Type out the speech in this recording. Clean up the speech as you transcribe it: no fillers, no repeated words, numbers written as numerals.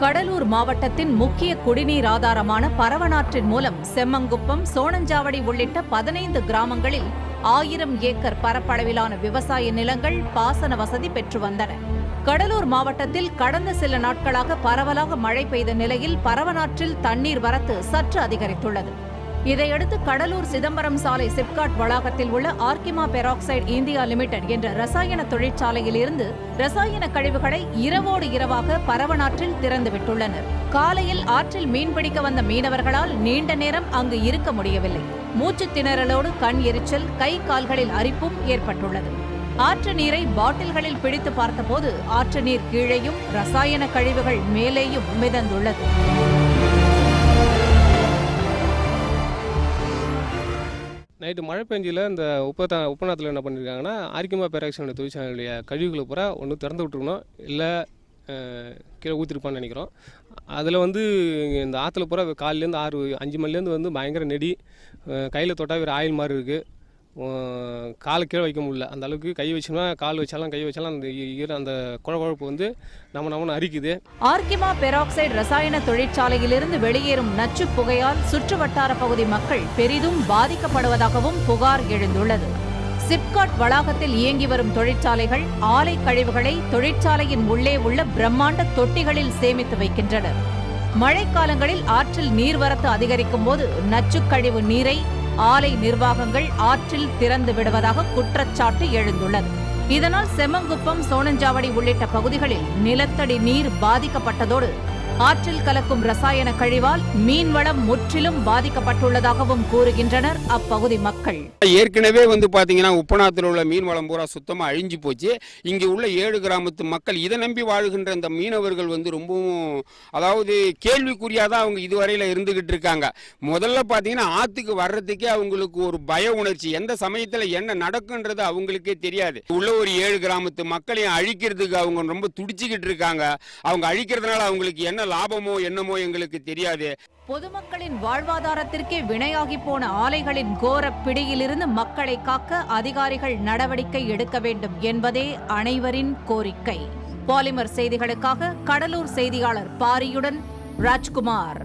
கடலூர் மாவட்டத்தின் முக்கிய குடிநீர் ஆதாரமான பரவனாற்றின் மூலம் செம்மங்குப்பம், சோனஞ்சாவடி உள்ளிட்ட 15 கிராமங்களில் 1000 ஏக்கர் பரப்பளவிலான விவசாய நிலங்கள் பாசன வசதி பெற்று வந்தன. கடலூர் மாவட்டத்தில் கடந்த சில நாட்களாக பரவலாக மழை பெய்த நிலையில் பரவனாற்றில் தண்ணீர் வரத்து சற்று அதிகரித்துள்ளது. இதையடுத்து கடலூர் சிதம்பரம் சாலை சிப்காட் வளாகத்தில் உள்ள ஆர்கிமா பெராக்சைடு இந்தியா லிமிடெட் என்ற ரசாயன தொழிற்சாலையில் இருந்து ரசாயன கழிவுகளை இரவோடு இரவாக பரவனாற்றில் திறந்துவிட்டுள்ளனர். காலையில் ஆற்றில் மீன்பிடிக்க வந்த மீனவர்களால் நீண்ட நேரம் அங்கு இருக்க முடியவில்லை. மூச்சு திணறலோடு கண் எரிச்சல், கை கால்களில் அரிப்பும் ஏற்பட்டுள்ளது. ஆற்று நீரை பாட்டில்களில் பிடித்து பார்த்தபோது ஆற்று நீர் கீழேயும் ரசாயன கழிவுகள் மேலேயும் மிதந்துள்ளது. நைட்டு மழை பெஞ்சில் இந்த உப்பநாத்தில் என்ன பண்ணியிருக்காங்கன்னா, ஆர்கிமா பெராக்சைடு தொழிற்சாலையுடைய கழிவுகளை பூரா ஒன்று திறந்து விட்டுருக்கணும், இல்லை கீழே ஊற்றிருப்பான்னு நினைக்கிறோம். அதில் இந்த ஆற்றுல பூரா காலையிலேருந்து 5 மணிலேருந்து பயங்கர நெடி, கையில் தொட்டா வேறு ஆயில் மாதிரி இருக்குது. காலை கீழே வைக்க முடியல. அந்த அளவுக்கு கை வச்சோம்னா கால் வச்சாலும் அந்த குழகுழப்பு நம்ம அரிக்குது. ஆர்கிமா பெராக்சைடு ரசாயன தொழிற்சாலையிலிருந்து வெளியேறும் நச்சு புகையால் சுற்று வட்டார பகுதி மக்கள் பெரிதும் பாதிக்கப்படுவதாகவும் புகார் எழுந்துள்ளது. சிப்காட் வளாகத்தில் இயங்கி வரும் தொழிற்சாலைகள் ஆலை கழிவுகளை தொழிற்சாலையின் உள்ளே உள்ள பிரம்மாண்ட தொட்டிகளில் சேமித்து வைக்கின்றனர். மழைக்காலங்களில் ஆற்றில் நீர்வரத்து அதிகரிக்கும் போது நச்சுக்கழிவு நீரை ஆலை நிர்வாகங்கள் ஆற்றில் திறந்து விடுவதாக குற்றச்சாட்டு எழுந்துள்ளது. இதனால் செம்மங்குப்பம், சோனஞ்சாவடி உள்ளிட்ட பகுதிகளில் நிலத்தடி நீர் பாதிக்கப்பட்டதோடு ஆற்றில் கலக்கும் ரசாயன கழிவால் மீன்வளம் முற்றிலும் பாதிக்கப்பட்டுள்ளதாகவும் கூறுகின்றனர் அப்பகுதி மக்கள். ஏற்கனவே பாத்தீங்கன்னா உப்பநாத்தில் உள்ள மீன்வளம் பூரா சுத்தமா அழிஞ்சு போச்சு. இங்கே உள்ள 7 கிராமத்து மக்கள் இதை நம்பி வாழ்கின்ற இந்த மீனவர்கள் ரொம்பவும் அதாவது கேள்விக்குறியாதான் அவங்க இதுவரையில இருந்துகிட்டு இருக்காங்க. முதல்ல பாத்தீங்கன்னா ஆத்துக்கு வர்றதுக்கே அவங்களுக்கு ஒரு பய உணர்ச்சி, எந்த சமயத்துல என்ன நடக்குன்றது அவங்களுக்கே தெரியாது. உள்ள ஒரு 7 கிராமத்து மக்களையும் அழிக்கிறதுக்கு அவங்க ரொம்ப துடிச்சுக்கிட்டு இருக்காங்க. அவங்க அழிக்கிறதுனால அவங்களுக்கு என்ன லாபமோ என்னமோ எங்களுக்கு தெரியாது. பொதுமக்களின் வாழ்வாதாரத்திற்கே வினையாகி போன ஆலைகளின் கோர பிடியிலிருந்து மக்களை காக்க அதிகாரிகள் நடவடிக்கை எடுக்க வேண்டும் என்பதே அனைவரின் கோரிக்கை. பாலிமர் செய்திகளுக்காக கடலூர் செய்தியாளர் பாரியுடன் ராஜ்குமார்.